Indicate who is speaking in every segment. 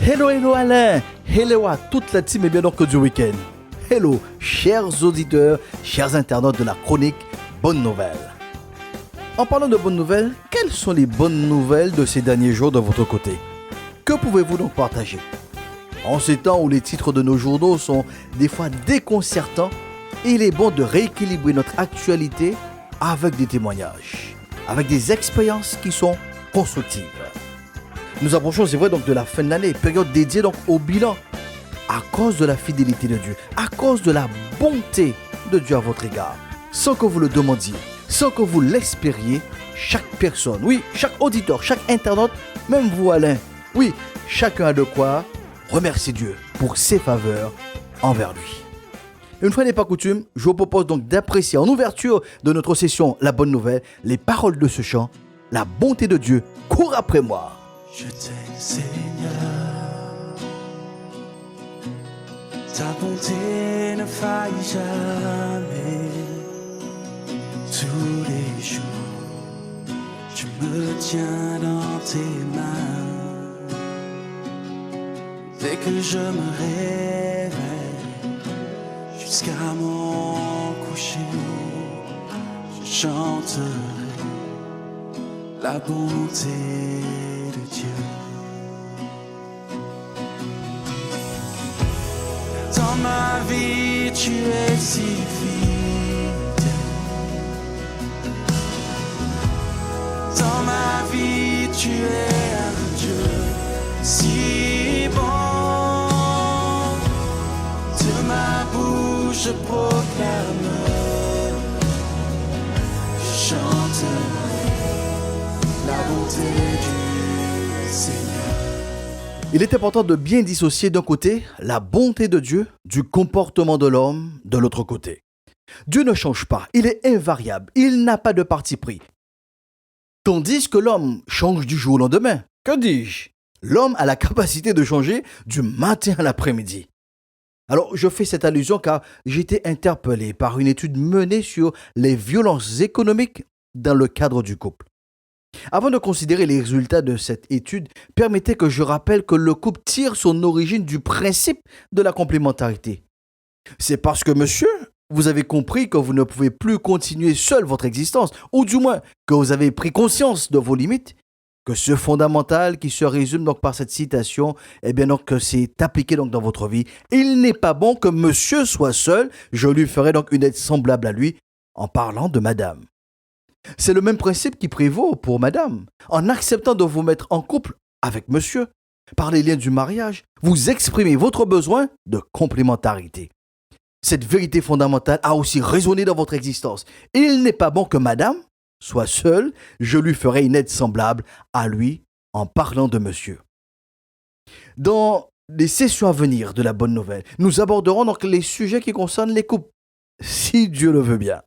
Speaker 1: Hello Alain, hello à toute la team et bien donc du week-end. Hello chers auditeurs, chers internautes de la chronique Bonne Nouvelle. En parlant de bonnes nouvelles, quelles sont les bonnes nouvelles de ces derniers jours de votre côté? Que pouvez-vous donc partager? En ces temps où les titres de nos journaux sont des fois déconcertants, il est bon de rééquilibrer notre actualité avec des témoignages, avec des expériences qui sont constructives. Nous approchons, c'est vrai, donc de la fin de l'année, période dédiée donc au bilan. À cause de la fidélité de Dieu, à cause de la bonté de Dieu à votre égard, sans que vous le demandiez, sans que vous l'espériez, chaque personne, oui, chaque auditeur, chaque internaute, même vous Alain, oui, chacun a de quoi remercier Dieu pour ses faveurs envers lui. Une fois n'est pas coutume, je vous propose donc d'apprécier en ouverture de notre session La Bonne Nouvelle, les paroles de ce chant, La bonté de Dieu court après moi.
Speaker 2: Je t'aime Seigneur, ta bonté ne faille jamais. Tous les jours, je me tiens dans tes mains. Dès que je me réveille, jusqu'à mon coucher, je chanterai la bonté de Dieu. Dans ma vie, tu es si fidèle. Dans ma vie, tu es un Dieu si bon. De ma bouche, je proclame, je chanterai la bonté du Seigneur.
Speaker 1: Il est important de bien dissocier d'un côté la bonté de Dieu du comportement de l'homme de l'autre côté. Dieu ne change pas, il est invariable, il n'a pas de parti pris. Tandis que l'homme change du jour au lendemain. Que dis-je? L'homme a la capacité de changer du matin à l'après-midi. Alors, je fais cette allusion car j'ai été interpellé par une étude menée sur les violences économiques dans le cadre du couple. Avant de considérer les résultats de cette étude, permettez que je rappelle que le couple tire son origine du principe de la complémentarité. C'est parce que, monsieur, vous avez compris que vous ne pouvez plus continuer seul votre existence, ou du moins que vous avez pris conscience de vos limites, que ce fondamental qui se résume donc par cette citation, eh bien donc que c'est appliqué donc dans votre vie. Il n'est pas bon que monsieur soit seul, je lui ferai donc une aide semblable à lui en parlant de madame. C'est le même principe qui prévaut pour madame. En acceptant de vous mettre en couple avec monsieur, par les liens du mariage, vous exprimez votre besoin de complémentarité. Cette vérité fondamentale a aussi résonné dans votre existence. Il n'est pas bon que madame soit seule, je lui ferai une aide semblable à lui en parlant de monsieur. Dans les sessions à venir de la Bonne Nouvelle, nous aborderons donc les sujets qui concernent les couples, si Dieu le veut bien.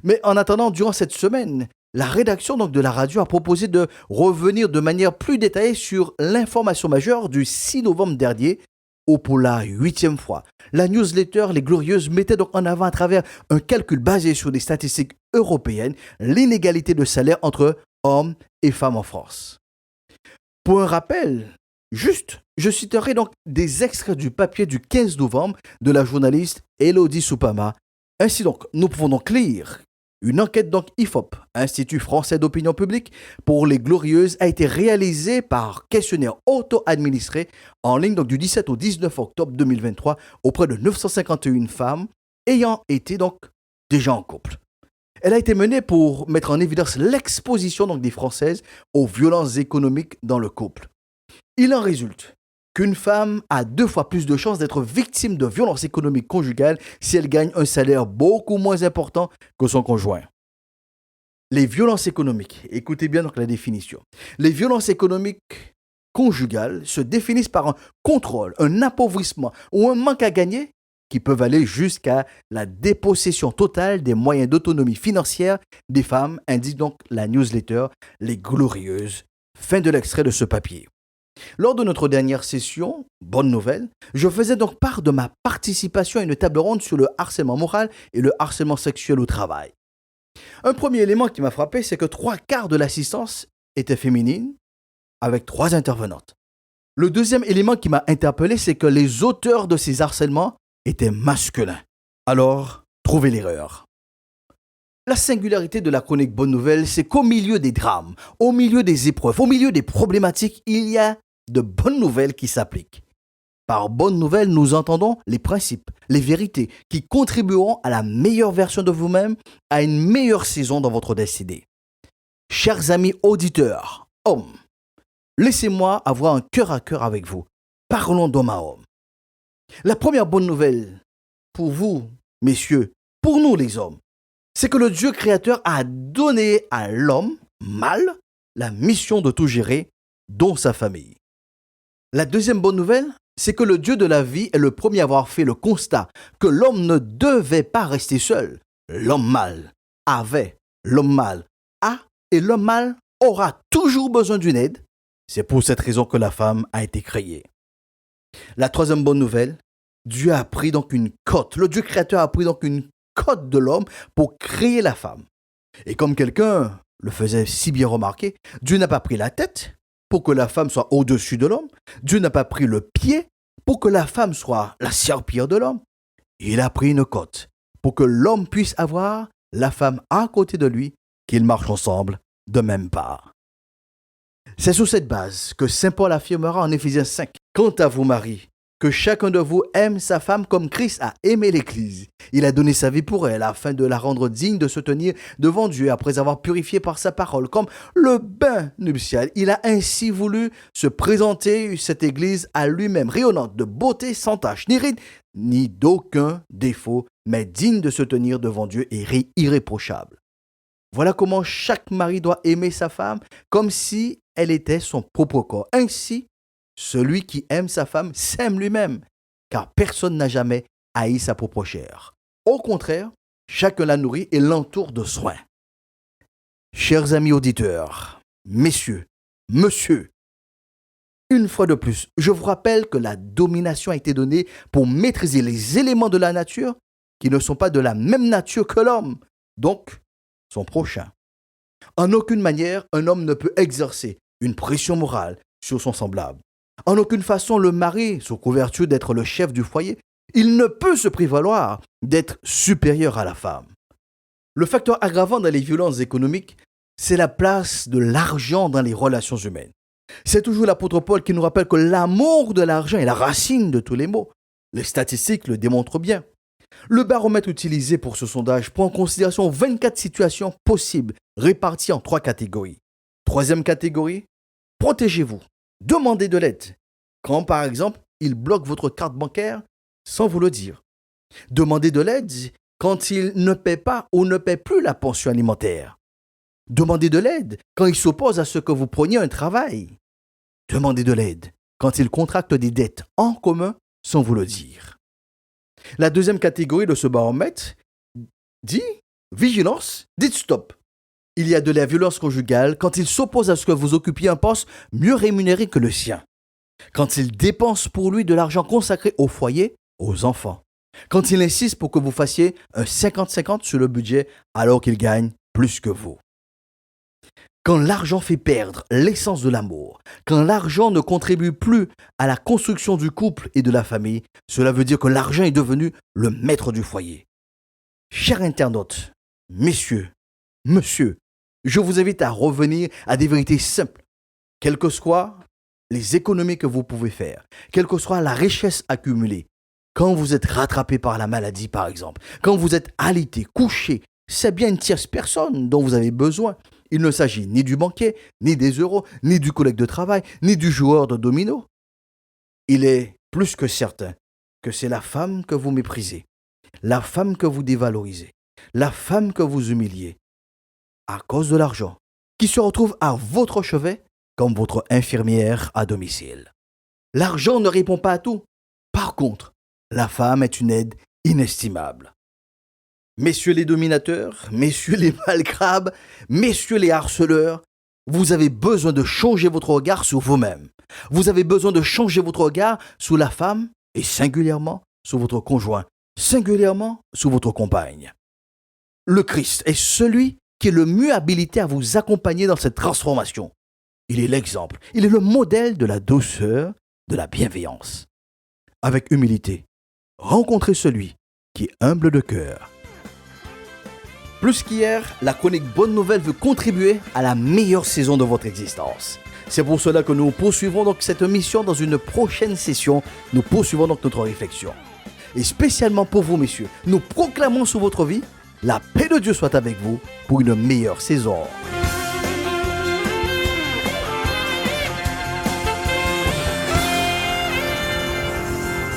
Speaker 1: Mais en attendant, durant cette semaine, la rédaction donc de la radio a proposé de revenir de manière plus détaillée sur l'information majeure du 6 novembre dernier, où pour la 8e fois, la newsletter Les Glorieuses mettait donc en avant à travers un calcul basé sur des statistiques européennes l'inégalité de salaire entre hommes et femmes en France. Pour un rappel, je citerai donc des extraits du papier du 15 novembre de la journaliste Elodie Soupama. Ainsi donc, nous pouvons donc lire une enquête donc IFOP, Institut français d'opinion publique, pour les Glorieuses, a été réalisée par questionnaire auto-administré en ligne donc du 17 au 19 octobre 2023 auprès de 951 femmes ayant été donc déjà en couple. Elle a été menée pour mettre en évidence l'exposition donc des Françaises aux violences économiques dans le couple. Il en résulte qu'une femme a 2 fois plus de chances d'être victime de violences économiques conjugales si elle gagne un salaire beaucoup moins important que son conjoint. Les violences économiques, écoutez bien donc la définition. Les violences économiques conjugales se définissent par un contrôle, un appauvrissement ou un manque à gagner qui peuvent aller jusqu'à la dépossession totale des moyens d'autonomie financière des femmes, indique donc la newsletter Les Glorieuses. Fin de l'extrait de ce papier. Lors de notre dernière session, bonne nouvelle, je faisais donc part de ma participation à une table ronde sur le harcèlement moral et le harcèlement sexuel au travail. Un premier élément qui m'a frappé, c'est que 3/4 de l'assistance était féminine, avec 3 intervenantes. Le deuxième élément qui m'a interpellé, c'est que les auteurs de ces harcèlements étaient masculins. Alors, trouvez l'erreur. La singularité de la chronique Bonne Nouvelle, c'est qu'au milieu des drames, au milieu des épreuves, au milieu des problématiques, il y a de bonnes nouvelles qui s'appliquent. Par bonnes nouvelles, nous entendons les principes, les vérités qui contribueront à la meilleure version de vous-même, à une meilleure saison dans votre destinée. Chers amis auditeurs, hommes, laissez-moi avoir un cœur à cœur avec vous. Parlons d'homme à homme. La première bonne nouvelle, pour vous, messieurs, pour nous les hommes, c'est que le Dieu créateur a donné à l'homme, mâle, la mission de tout gérer, dont sa famille. La deuxième bonne nouvelle, c'est que le Dieu de la vie est le premier à avoir fait le constat que l'homme ne devait pas rester seul. L'homme mâle avait, l'homme mâle a, et l'homme mâle aura toujours besoin d'une aide. C'est pour cette raison que la femme a été créée. La troisième bonne nouvelle, Dieu a pris donc une cote. Le Dieu créateur a pris donc une cote de l'homme pour créer la femme. Et comme quelqu'un le faisait si bien remarquer, Dieu n'a pas pris la tête pour que la femme soit au-dessus de l'homme. Dieu n'a pas pris le pied pour que la femme soit la serpillière de l'homme. Il a pris une cote pour que l'homme puisse avoir la femme à côté de lui, qu'ils marchent ensemble de même part. C'est sous cette base que Saint Paul affirmera en Éphésiens 5. Quant à vous, Marie, que chacun de vous aime sa femme comme Christ a aimé l'Église. Il a donné sa vie pour elle afin de la rendre digne de se tenir devant Dieu après avoir purifié par sa parole. Comme le bain nuptial, il a ainsi voulu se présenter cette Église à lui-même, rayonnante de beauté sans tache, ni ride, ni d'aucun défaut, mais digne de se tenir devant Dieu et irréprochable. Voilà comment chaque mari doit aimer sa femme comme si elle était son propre corps. Ainsi, celui qui aime sa femme s'aime lui-même, car personne n'a jamais haï sa propre chair. Au contraire, chacun la nourrit et l'entoure de soins. Chers amis auditeurs, messieurs, monsieur, une fois de plus, je vous rappelle que la domination a été donnée pour maîtriser les éléments de la nature qui ne sont pas de la même nature que l'homme, donc son prochain. En aucune manière, un homme ne peut exercer une pression morale sur son semblable. En aucune façon, le mari, sous couverture d'être le chef du foyer, il ne peut se prévaloir d'être supérieur à la femme. Le facteur aggravant dans les violences économiques, c'est la place de l'argent dans les relations humaines. C'est toujours l'apôtre Paul qui nous rappelle que l'amour de l'argent est la racine de tous les maux. Les statistiques le démontrent bien. Le baromètre utilisé pour ce sondage prend en considération 24 situations possibles, réparties en 3 catégories. Troisième catégorie, protégez-vous. Demandez de l'aide. Quand, par exemple, il bloque votre carte bancaire sans vous le dire. Demandez de l'aide quand il ne paie pas ou ne paie plus la pension alimentaire. Demandez de l'aide quand il s'oppose à ce que vous preniez un travail. Demandez de l'aide quand il contracte des dettes en commun sans vous le dire. La deuxième catégorie de ce baromètre dit vigilance, dites stop. Il y a de la violence conjugale quand il s'oppose à ce que vous occupiez un poste mieux rémunéré que le sien. Quand il dépense pour lui de l'argent consacré au foyer, aux enfants. Quand il insiste pour que vous fassiez un 50-50 sur le budget alors qu'il gagne plus que vous. Quand l'argent fait perdre l'essence de l'amour, quand l'argent ne contribue plus à la construction du couple et de la famille, cela veut dire que l'argent est devenu le maître du foyer. Chers internautes, messieurs, monsieur, je vous invite à revenir à des vérités simples. Quelles que soient les économies que vous pouvez faire, quelle que soit la richesse accumulée, quand vous êtes rattrapé par la maladie par exemple, quand vous êtes alité, couché, c'est bien une tierce personne dont vous avez besoin. Il ne s'agit ni du banquier, ni des euros, ni du collègue de travail, ni du joueur de domino. Il est plus que certain que c'est la femme que vous méprisez, la femme que vous dévalorisez, la femme que vous humiliez, à cause de l'argent, qui se retrouve à votre chevet comme votre infirmière à domicile. L'argent ne répond pas à tout. Par contre, la femme est une aide inestimable. Messieurs les dominateurs, messieurs les malcrabes, messieurs les harceleurs, Vous avez besoin de changer votre regard sur vous-même. Vous avez besoin de changer votre regard sur la femme et singulièrement sur votre conjoint, singulièrement sur votre compagne. Le Christ est celui qui est le mieux habilité à vous accompagner dans cette transformation. Il est l'exemple, il est le modèle de la douceur, de la bienveillance. Avec humilité, rencontrez celui qui est humble de cœur. Plus qu'hier, la chronique Bonne Nouvelle veut contribuer à la meilleure saison de votre existence. C'est pour cela que nous poursuivrons donc cette mission dans une prochaine session. Nous poursuivons donc notre réflexion. Et spécialement pour vous, messieurs, nous proclamons sur votre vie, la paix de Dieu soit avec vous pour une meilleure saison.